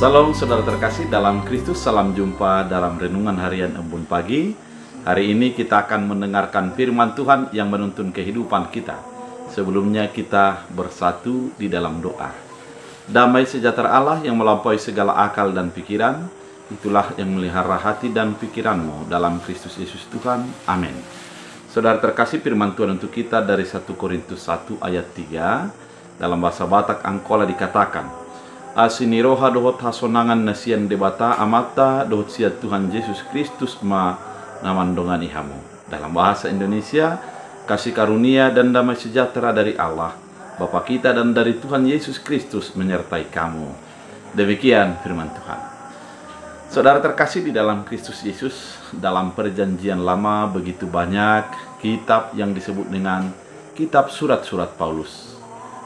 Salam saudara terkasih dalam Kristus, salam jumpa dalam Renungan Harian Embun Pagi. Hari ini kita akan mendengarkan firman Tuhan yang menuntun kehidupan kita. Sebelumnya kita bersatu di dalam doa. Damai sejahtera Allah yang melampaui segala akal dan pikiran, itulah yang melihara hati dan pikiranmu dalam Kristus Yesus Tuhan. Amin. Saudara terkasih, firman Tuhan untuk kita dari 1 Korintus 1 ayat 3. Dalam bahasa Batak Angkola dikatakan, Asiniroha dohot hasonangan nasian debata amata dohot sia Tuhan Yesus Kristus ma namandongani hamu. Dalam bahasa Indonesia, kasih karunia dan damai sejahtera dari Allah Bapa kita dan dari Tuhan Yesus Kristus menyertai kamu. Demikian firman Tuhan. Saudara terkasih di dalam Kristus Yesus, dalam perjanjian lama begitu banyak kitab yang disebut dengan kitab surat-surat Paulus.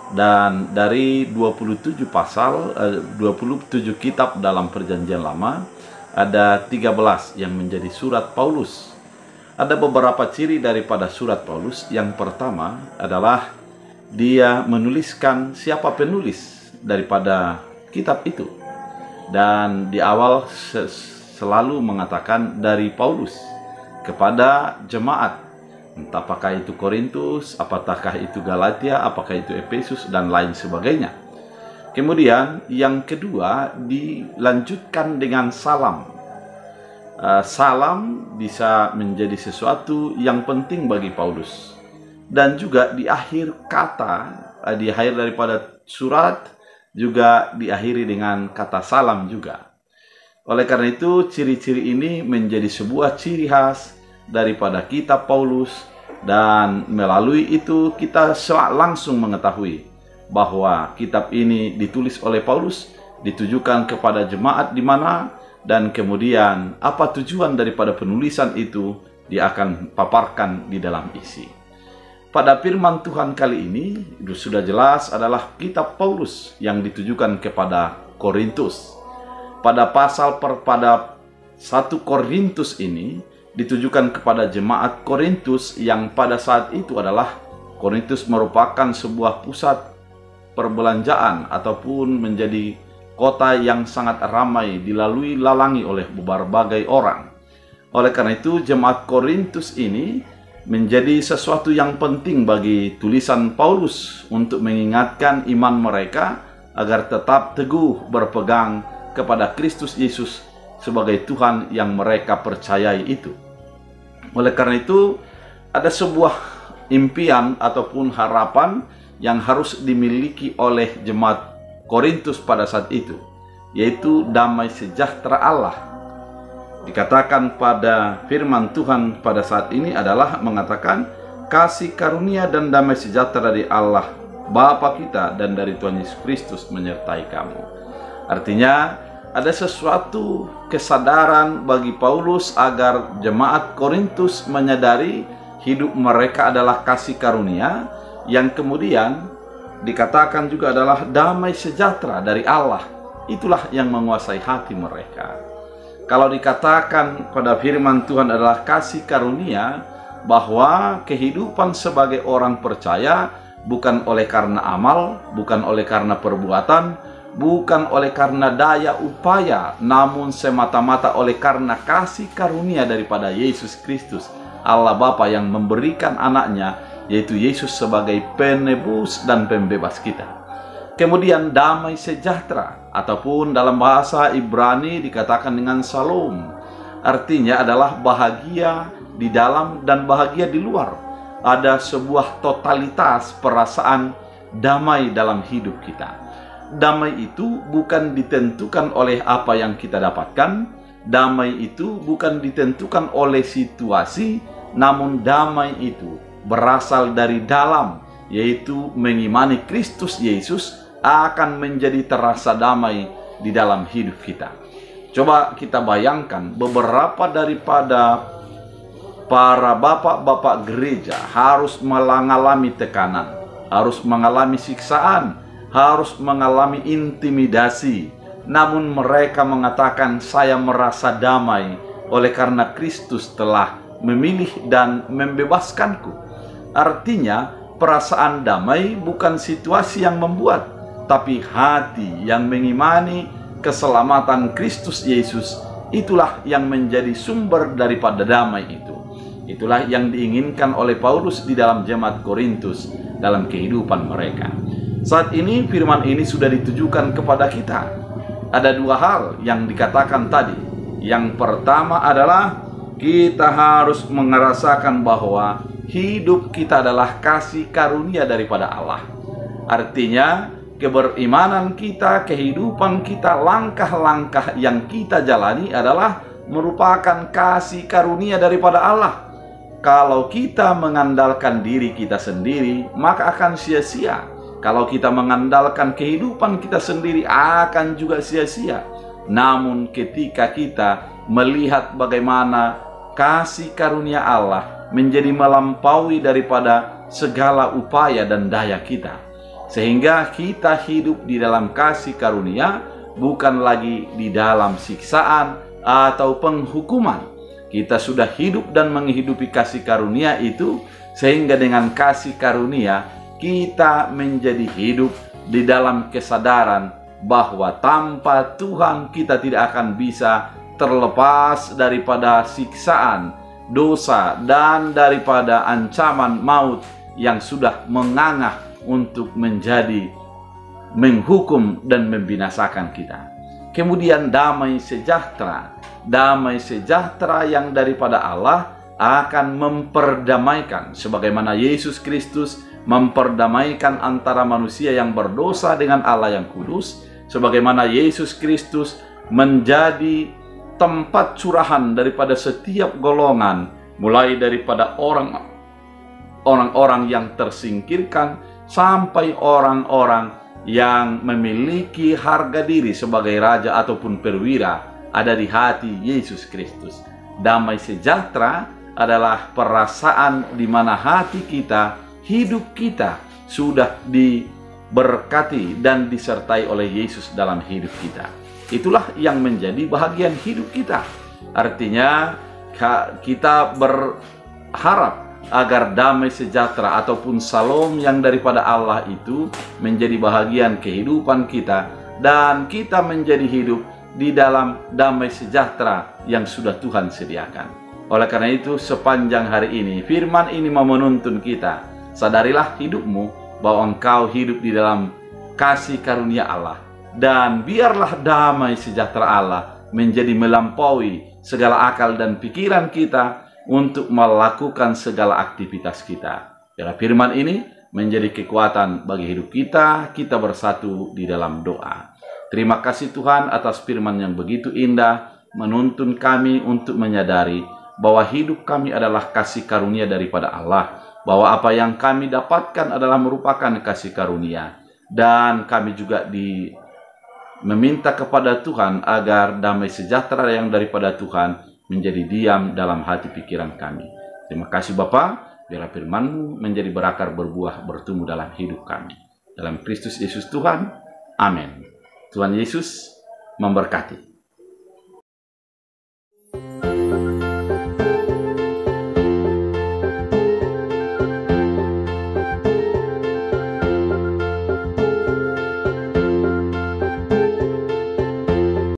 Dan dari 27 kitab dalam perjanjian lama, ada 13 yang menjadi surat Paulus. Ada beberapa ciri daripada surat Paulus. Yang pertama adalah dia menuliskan siapa penulis daripada kitab itu. Dan di awal selalu mengatakan dari Paulus kepada jemaat. Entah apakah itu Korintus, apakah itu Galatia, apakah itu Efesus, dan lain sebagainya. Kemudian yang kedua dilanjutkan dengan salam. Salam bisa menjadi sesuatu yang penting bagi Paulus. Dan juga di akhir kata, di akhir daripada surat, juga diakhiri dengan kata salam juga. Oleh karena itu, ciri-ciri ini menjadi sebuah ciri khas daripada kitab Paulus, dan melalui itu kita langsung mengetahui bahwa kitab ini ditulis oleh Paulus, ditujukan kepada jemaat di mana, dan kemudian apa tujuan daripada penulisan itu dia akan paparkan di dalam isi. Pada firman Tuhan kali ini sudah jelas adalah kitab Paulus yang ditujukan kepada Korintus. Pada pada 1 Korintus ini ditujukan kepada jemaat Korintus yang pada saat itu adalah Korintus merupakan sebuah pusat perbelanjaan ataupun menjadi kota yang sangat ramai dilalui lalangi oleh berbagai orang. Oleh karena itu jemaat Korintus ini menjadi sesuatu yang penting bagi tulisan Paulus untuk mengingatkan iman mereka agar tetap teguh berpegang kepada Kristus Yesus sebagai Tuhan yang mereka percayai itu. Oleh karena itu, ada sebuah impian ataupun harapan yang harus dimiliki oleh jemaat Korintus pada saat itu, yaitu damai sejahtera Allah. Dikatakan pada firman Tuhan pada saat ini adalah mengatakan, kasih karunia dan damai sejahtera dari Allah Bapa kita dan dari Tuhan Yesus Kristus menyertai kamu. Artinya, ada sesuatu kesadaran bagi Paulus agar jemaat Korintus menyadari hidup mereka adalah kasih karunia, yang kemudian dikatakan juga adalah damai sejahtera dari Allah. Itulah yang menguasai hati mereka. Kalau dikatakan pada firman Tuhan adalah kasih karunia, bahwa kehidupan sebagai orang percaya bukan oleh karena amal, bukan oleh karena perbuatan, bukan oleh karena daya upaya, namun semata-mata oleh karena kasih karunia daripada Yesus Kristus, Allah Bapa yang memberikan anaknya, yaitu Yesus sebagai penebus dan pembebas kita. Kemudian damai sejahtera, ataupun dalam bahasa Ibrani dikatakan dengan shalom, artinya adalah bahagia di dalam dan bahagia di luar. Ada sebuah totalitas perasaan damai dalam hidup kita. Damai itu bukan ditentukan oleh apa yang kita dapatkan. Damai itu bukan ditentukan oleh situasi, namun damai itu berasal dari dalam, yaitu mengimani Kristus Yesus akan menjadi terasa damai di dalam hidup kita. Coba kita bayangkan, beberapa daripada para bapak-bapak gereja harus mengalami tekanan, harus mengalami siksaan, harus mengalami intimidasi, namun mereka mengatakan, saya merasa damai oleh karena Kristus telah memilih dan membebaskanku. Artinya perasaan damai bukan situasi yang membuat, tapi hati yang mengimani keselamatan Kristus Yesus, itulah yang menjadi sumber daripada damai itu. Itulah yang diinginkan oleh Paulus di dalam jemaat Korintus dalam kehidupan mereka. Saat ini firman ini sudah ditujukan kepada kita. Ada dua hal yang dikatakan tadi. Yang pertama adalah kita harus merasakan bahwa hidup kita adalah kasih karunia daripada Allah. Artinya keberimanan kita, kehidupan kita, langkah-langkah yang kita jalani adalah merupakan kasih karunia daripada Allah. Kalau kita mengandalkan diri kita sendiri, maka akan sia-sia. Kalau kita mengandalkan kehidupan kita sendiri, akan juga sia-sia. Namun ketika kita melihat bagaimana kasih karunia Allah menjadi melampaui daripada segala upaya dan daya kita, sehingga kita hidup di dalam kasih karunia, bukan lagi di dalam siksaan atau penghukuman. Kita sudah hidup dan menghidupi kasih karunia itu, sehingga dengan kasih karunia kita menjadi hidup di dalam kesadaran bahwa tanpa Tuhan kita tidak akan bisa terlepas daripada siksaan, dosa, dan daripada ancaman maut yang sudah mengangah untuk menjadi menghukum dan membinasakan kita. Kemudian damai sejahtera yang daripada Allah akan memperdamaikan, sebagaimana Yesus Kristus memperdamaikan antara manusia yang berdosa dengan Allah yang kudus, sebagaimana Yesus Kristus menjadi tempat curahan daripada setiap golongan, mulai daripada orang-orang yang tersingkirkan sampai orang-orang yang memiliki harga diri sebagai raja ataupun perwira, ada di hati Yesus Kristus. Damai sejahtera adalah perasaan di mana hati kita, hidup kita sudah diberkati dan disertai oleh Yesus dalam hidup kita. Itulah yang menjadi bahagian hidup kita. Artinya kita berharap agar damai sejahtera ataupun salom yang daripada Allah itu menjadi bahagian kehidupan kita, dan kita menjadi hidup di dalam damai sejahtera yang sudah Tuhan sediakan. Oleh karena itu, sepanjang hari ini firman ini mau menuntun kita, sadarilah hidupmu bahwa engkau hidup di dalam kasih karunia Allah, dan biarlah damai sejahtera Allah menjadi melampaui segala akal dan pikiran kita untuk melakukan segala aktivitas kita. Biarlah firman ini menjadi kekuatan bagi hidup kita. Kita bersatu di dalam doa. Terima kasih Tuhan atas firman yang begitu indah, menuntun kami untuk menyadari bahwa hidup kami adalah kasih karunia daripada Allah, bahwa apa yang kami dapatkan adalah merupakan kasih karunia, dan kami juga meminta kepada Tuhan agar damai sejahtera yang daripada Tuhan menjadi diam dalam hati pikiran kami. Terima kasih Bapa, biarlah firman-Mu menjadi berakar, berbuah, bertumbuh dalam hidup kami. Dalam Kristus Yesus Tuhan, amin. Tuhan Yesus memberkati.